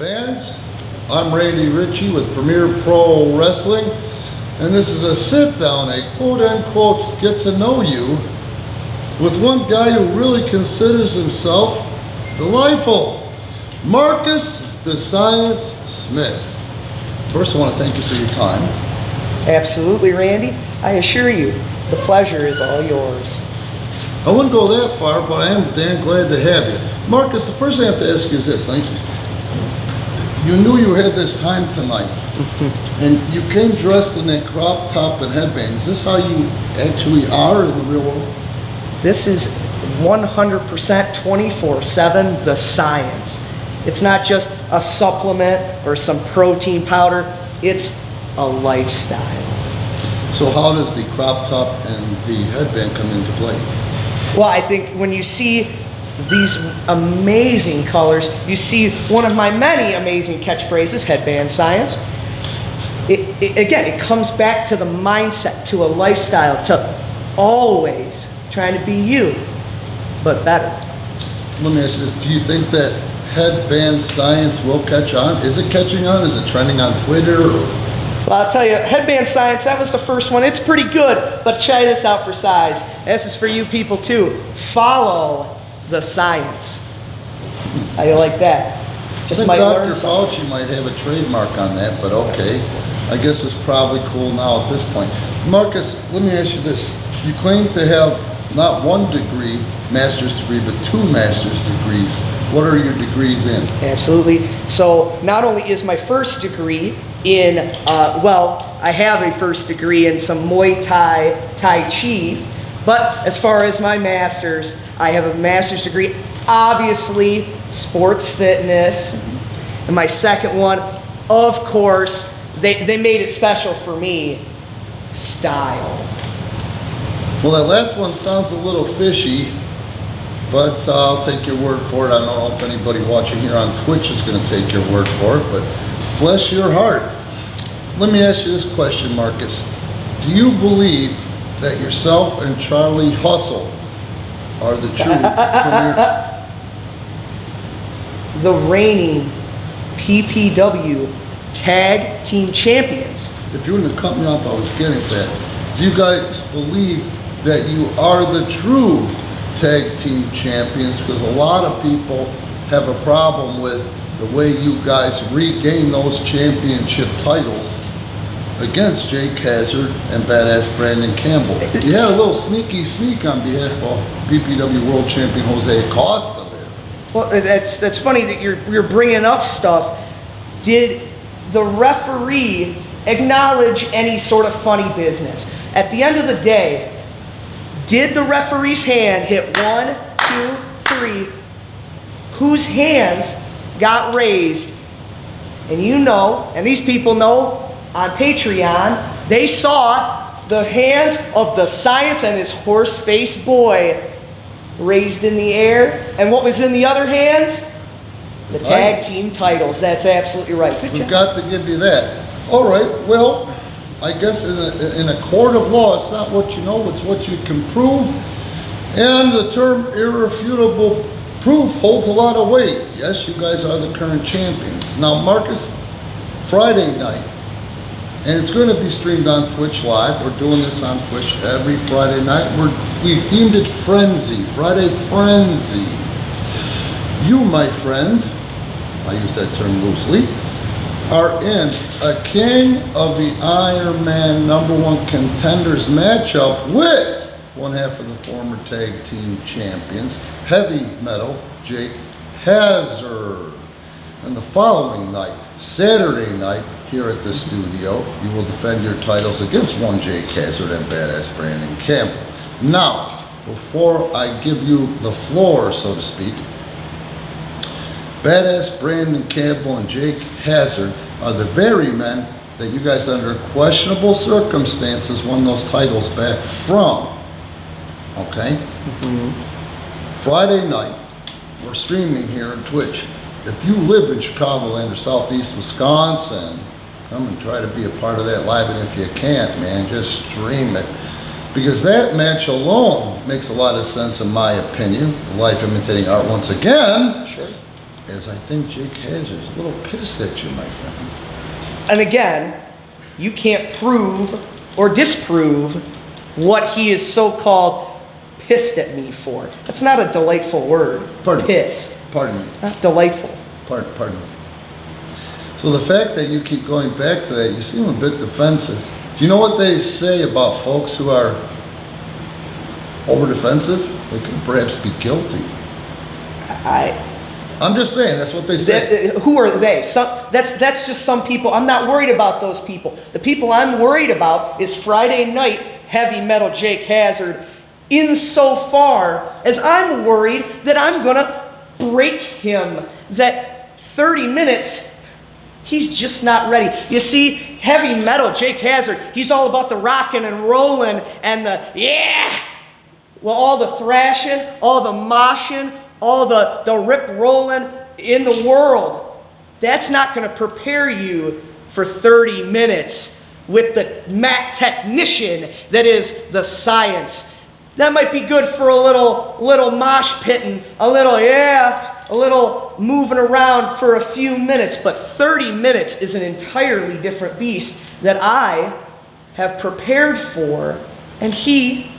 fans. I'm Randy Ritchie with Premier Pro Wrestling, and this is a sit-down, a quote-unquote get-to-know-you with one guy who really considers himself delightful, Marcus the Science Smith. First, I want to thank you for your time. Absolutely, Randy. I assure you, the pleasure is all yours. I wouldn't go that far, but I am damn glad to have you. Marcus, the first thing I have to ask you is this. You knew you had this time tonight, and you came dressed in that crop top and headband. Is this how you actually are in the real world? This is 100% 24/7 the science. It's not just a supplement or some protein powder. It's a lifestyle. So how does the crop top and the headband come into play? Well, I think when you see these amazing colors, you see one of my many amazing catchphrases, headband science. Again, it comes back to the mindset, to a lifestyle, to always trying to be you, but better. Let me ask you this. Do you think that headband science will catch on? Is it catching on? Is it trending on Twitter? Well, I'll tell you, headband science, that was the first one. It's pretty good, but try this out for size. This is for you people too. Follow the science. How you like that? Just might learn Dr. something. Fauci might have a trademark on that, but okay. I guess it's probably cool now at this point. Marcus, let me ask you this. You claim to have not one degree, master's degree, but 2 master's degrees. What are your degrees in? Absolutely. So not only is my first degree in, I have a first degree in some Muay Thai, Tai Chi, but as far as my master's, I have a master's degree, obviously, sports fitness. And my second one, of course, they made it special for me, style. Well, that last one sounds a little fishy, but I'll take your word for it. I don't know if anybody watching here on Twitch is going to take your word for it, but bless your heart. Let me ask you this question, Marcus. Do you believe that yourself and Charlie Hustle are the true premier? The reigning PPW tag team champions. If you wouldn't have cut me off, I was getting to that. Do you guys believe that you are the true tag team champions? Because a lot of people have a problem with the way you guys regain those championship titles against Jake Hazard and Badass Brandon Campbell. You had a little sneak on behalf of PPW World Champion Jose Acosta there. Well, that's funny that you're bringing up stuff. Did the referee acknowledge any sort of funny business? At the end of the day, did the referee's hand hit 1, 2, 3? Whose hands got raised? And you know, and these people know, on Patreon, they saw the hands of the Science and his horse-faced boy raised in the air. And what was in the other hands? The tag team titles. That's absolutely right. Good We've job. got to give you that. All right, well, I guess in a court of law, it's not what you know, it's what you can prove. And the term irrefutable proof holds a lot of weight. Yes, you guys are the current champions. Now, Marcus, Friday night, and it's going to be streamed on Twitch Live. We're doing this on Twitch every Friday night. We've deemed it Frenzy, Friday Frenzy. You, my friend, I use that term loosely, are in a King of the Iron Man #1 contenders matchup with one half of the former tag team champions, Heavy Metal Jake Hazard. And the following night, Saturday night, here at the studio, you will defend your titles against one Jake Hazard and Badass Brandon Campbell. Now, before I give you the floor, so to speak, Badass Brandon Campbell and Jake Hazard are the very men that you guys, under questionable circumstances, won those titles back from. Okay? Mm-hmm. Friday night, we're streaming here on Twitch. If you live in Chicagoland or Southeast Wisconsin, come and try to be a part of that live. And if you can't, man, just stream it. Because that match alone makes a lot of sense in my opinion. Life imitating art once again. Sure. is I think Jake Hazard's a little pissed at you, my friend. And again, you can't prove or disprove what he is so-called pissed at me for. That's not a delightful word. Pardon. Pissed. Pardon me. Not delightful. Pardon me. So the fact that you keep going back to that, you seem a bit defensive. Do you know what they say about folks who are over-defensive? They could perhaps be guilty. I'm just saying, that's what they say. Who are they? That's just some people. I'm not worried about those people. The people I'm worried about is Friday night heavy metal Jake Hazard, insofar as I'm worried that I'm going to break him. That 30 minutes, he's just not ready. You see, heavy metal Jake Hazard, he's all about the rocking and rolling and the yeah. Well, all the thrashing, all the moshing, all the rip rolling in the world. That's not going to prepare you for 30 minutes with the mat technician that is the science. That might be good for a little mosh pitting, a little moving around for a few minutes, but 30 minutes is an entirely different beast that I have prepared for, and he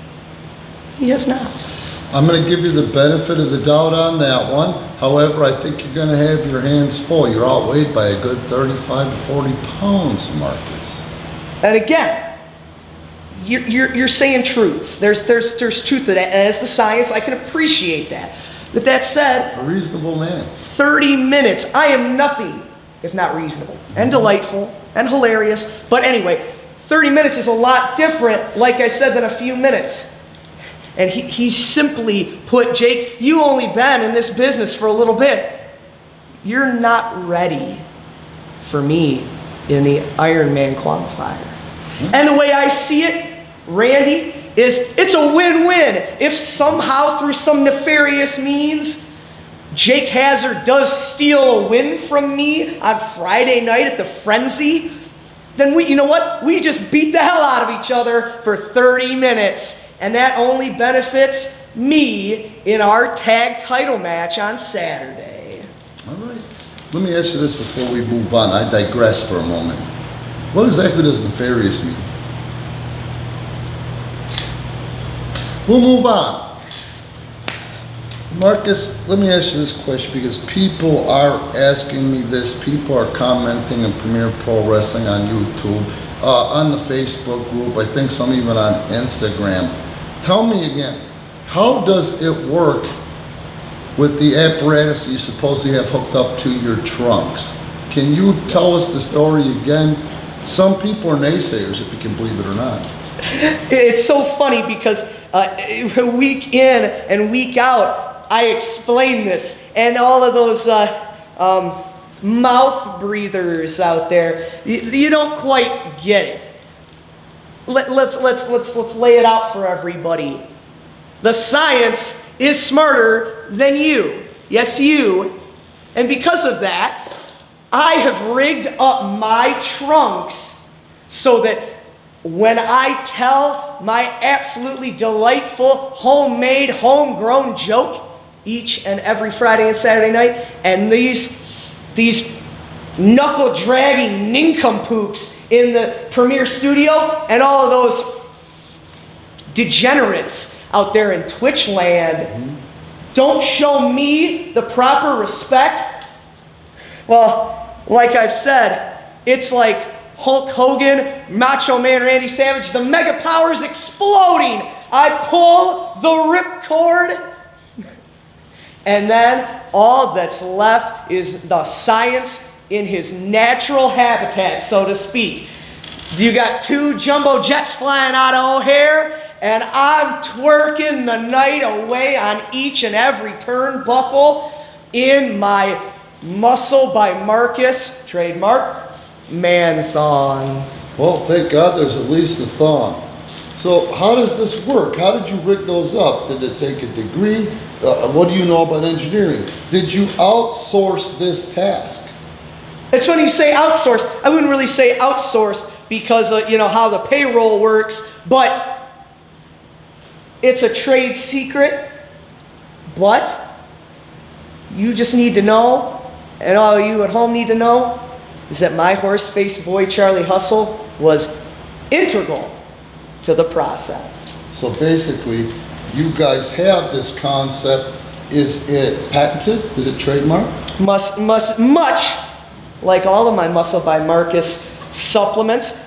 has not. I'm going to give you the benefit of the doubt on that one. However, I think you're going to have your hands full. You're outweighed by a good 35 to 40 pounds, Marcus. And again, you're saying truths. There's truth to that. And as the science, I can appreciate that. With that said, A reasonable man. 30 minutes. I am nothing if not reasonable and delightful and hilarious. But anyway, 30 minutes is a lot different, like I said, than a few minutes. And he simply put, Jake, you only been in this business for a little bit. You're not ready for me in the Ironman qualifier. And the way I see it, Randy, is it's a win-win. If somehow through some nefarious means, Jake Hazard does steal a win from me on Friday night at the Frenzy, then you know what? We just beat the hell out of each other for 30 minutes. And that only benefits me in our tag title match on Saturday. All right. Let me ask you this before we move on. I digress for a moment. What exactly does nefarious mean? We'll move on. Marcus, let me ask you this question because people are asking me this. People are commenting on Premier Pro Wrestling on YouTube, on the Facebook group, I think some even on Instagram. Tell me again, how does it work with the apparatus you supposedly have hooked up to your trunks? Can you tell us the story again? Some people are naysayers, if you can believe it or not. It's so funny because week in and week out, I explain this, and all of those mouth breathers out there, you don't quite get it. Let's lay it out for everybody. The science is smarter than you. Yes, you. And because of that, I have rigged up my trunks so that when I tell my absolutely delightful, homemade, homegrown joke each and every Friday and Saturday night, and these knuckle-dragging nincompoops in the Premier studio and all of those degenerates out there in Twitch land don't show me the proper respect, well, like I've said, it's like Hulk Hogan, Macho Man Randy Savage, the mega power's exploding. I pull the ripcord, and then all that's left is the science in his natural habitat, so to speak. You got two jumbo jets flying out of O'Hare, and I'm twerking the night away on each and every turnbuckle in my Muscle by Marcus, trademark, man thong. Well, thank God there's at least a thong. So how does this work? How did you rig those up? Did it take a degree? What do you know about engineering? Did you outsource this task? It's funny you say outsource. I wouldn't really say outsource because you know how the payroll works, but it's a trade secret. But you just need to know And all you at home need to know is that my horse-faced boy, Charlie Hustle, was integral to the process. So basically, you guys have this concept. Is it patented? Is it trademarked? Much like all of my Muscle by Marcus supplements,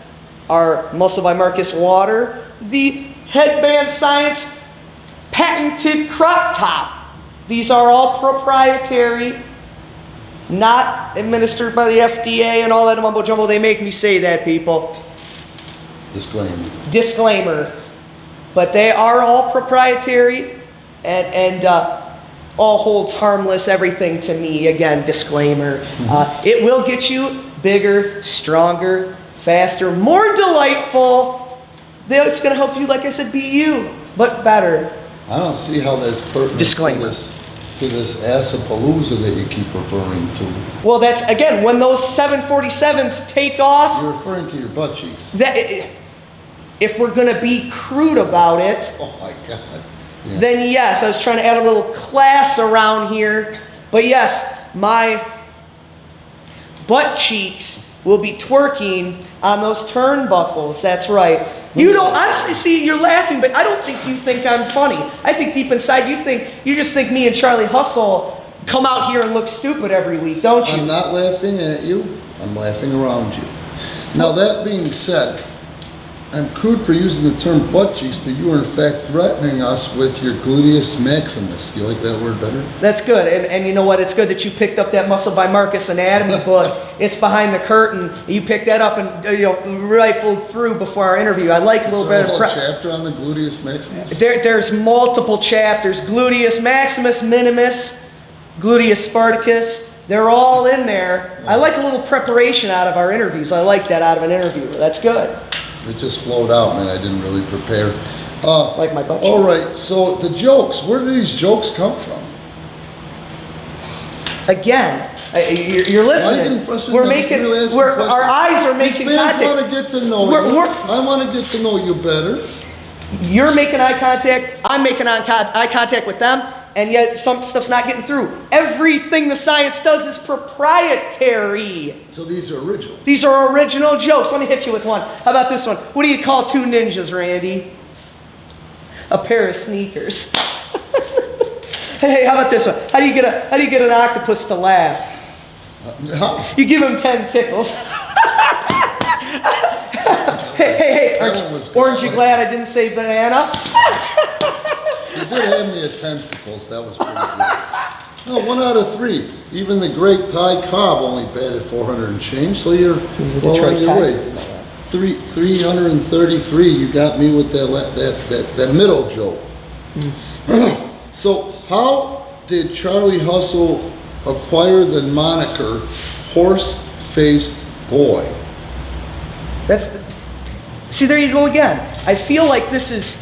our Muscle by Marcus water, the Headband Science patented crop top. These are all proprietary, not administered by the FDA and all that mumbo jumbo. They make me say that, people. Disclaimer. But they are all proprietary and all holds harmless, everything to me. Again, disclaimer. It will get you bigger, stronger, faster, more delightful. It's going to help you, like I said, be you, but better. I don't see how that's pertinent to this Assapalooza that you keep referring to. Well, that's, again, when those 747s take off. You're referring to your butt cheeks. If we're going to be crude about it. Oh my God. Yeah. Then yes, I was trying to add a little class around here. But yes, my butt cheeks will be twerking on those turnbuckles. That's right. You don't honestly see, you're laughing, but I don't think you think I'm funny. I think deep inside you just think me and Charlie Hustle come out here and look stupid every week, don't you? I'm not laughing at you. I'm laughing around you. Now that being said, I'm crude for using the term butt cheeks, but you are in fact threatening us with your gluteus maximus. You like that word better? That's good. And you know what? It's good that you picked up that Muscle by Marcus anatomy book. It's behind the curtain. You picked that up and rifled through before our interview. I like a little bit of chapter on the gluteus maximus? There's multiple chapters. Gluteus maximus, minimus, gluteus spartacus. They're all in there. I like a little preparation out of our interviews. I like that out of an interview. That's good. It just flowed out, man. I didn't really prepare. Like my butt cheeks. All right, so the jokes. Where do these jokes come from? Again, you're listening. Our eyes are making contact. I want to get to know you. I want to get to know you better. You're making eye contact. I'm making eye contact with them. And yet some stuff's not getting through. Everything the science does is proprietary. So these are original. These are original jokes. Let me hit you with one. How about this one? What do you call two ninjas, Randy? A pair of sneakers. Hey, how about this one? How do you get an octopus to laugh? You give him 10 tickles. Hey, aren't you glad I didn't say banana? You did have me at tentacles. That was pretty good. No, 1 out of 3. Even the great Ty Cobb only batted 400 and change, so you're well on your way. 333. You got me with that middle joke. So how did Charlie Hustle acquire the moniker Horse-Faced Boy? See, there you go again. I feel like this is.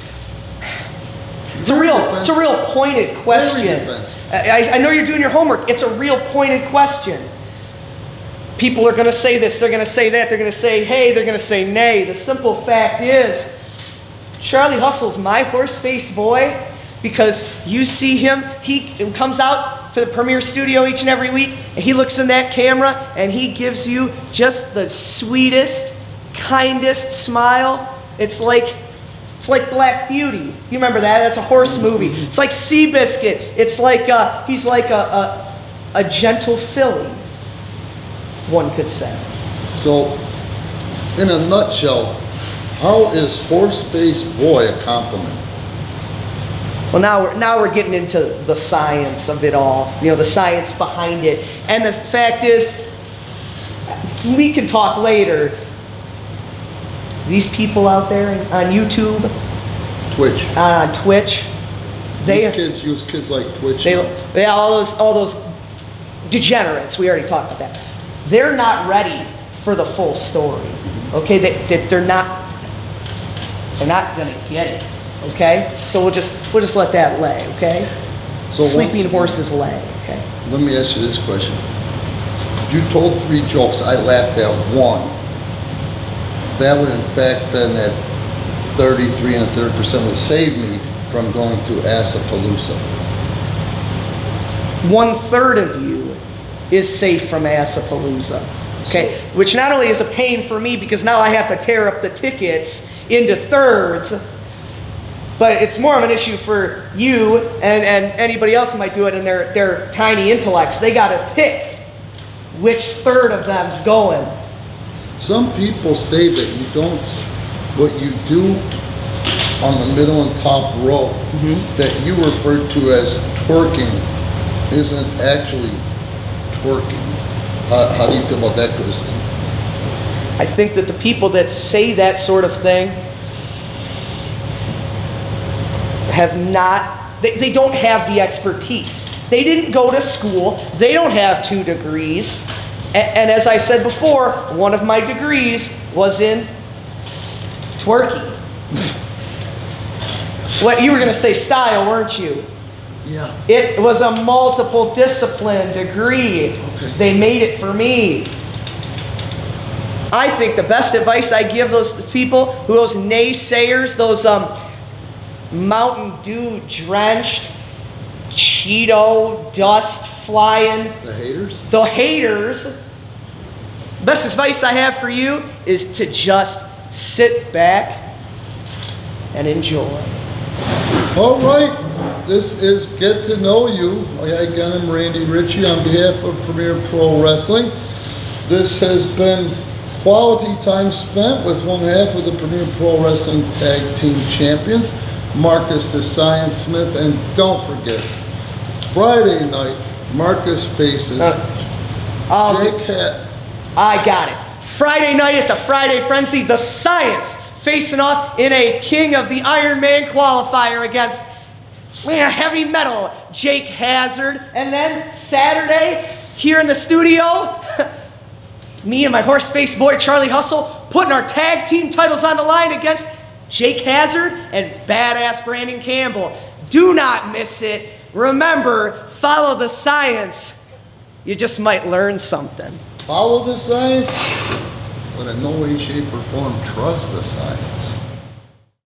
It's a real pointed question. I know you're doing your homework. It's a real pointed question. People are going to say this, they're going to say that, they're going to say hey, they're going to say nay. The simple fact is, Charlie Hustle's my horse-faced boy because you see him, he comes out to the Premiere Studio each and every week, and he looks in that camera, and he gives you just the sweetest, kindest smile. It's like Black Beauty. You remember that? That's a horse movie. It's like Seabiscuit. It's like he's like a gentle filly, one could say. So, in a nutshell, how is horse-faced boy a compliment? Well, now we're getting into the science of it all. You know, the science behind it. And the fact is, we can talk later. These people out there on YouTube, Twitch, use kids like Twitch. They all those degenerates. We already talked about that. They're not ready for the full story. Okay, they're not gonna get it. Okay, so we'll just let that lay. Okay, so sleeping horses lay. Okay. Let me ask you this question. You told 3 jokes. I laughed at 1. That would, in fact, then that 33 1/3% would save me from going to Assapalooza. 1/3 of you is safe from Assapalooza. Okay, which not only is a pain for me because now I have to tear up the tickets into thirds, but it's more of an issue for you and anybody else who might do it in their tiny intellects. They got to pick which third of them's going. Some people say that you don't, what you do on the middle and top row that you refer to as twerking isn't actually twerking. How do you feel about that criticism? I think that the people that say that sort of thing have not, they don't have the expertise. They didn't go to school. They don't have 2 degrees. And as I said before, one of my degrees was in twerking. What you were going to say style, weren't you? Yeah. It was a multiple discipline degree. Okay. They made it for me. I think the best advice I give those people, those naysayers, those Mountain Dew drenched, Cheeto dust flying, The haters? the haters, best advice I have for you is to just sit back and enjoy. All right. This is Get to Know You. Again, I'm Randy Ritchie on behalf of Premier Pro Wrestling. This has been quality time spent with one half of the Premier Pro Wrestling Tag Team Champions, Marcus the Science Smith. And don't forget, Friday night, Marcus faces Jake Hat. I got it. Friday night at the Friday Frenzy, the Science facing off in a King of the Iron Man qualifier against heavy metal Jake Hazard. And then Saturday, here in the studio, me and my horse-faced boy Charlie Hustle putting our tag team titles on the line against Jake Hazard and badass Brandon Campbell. Do not miss it. Remember, follow the science. You just might learn something. Follow the science, but in no way, shape, or form trust the science.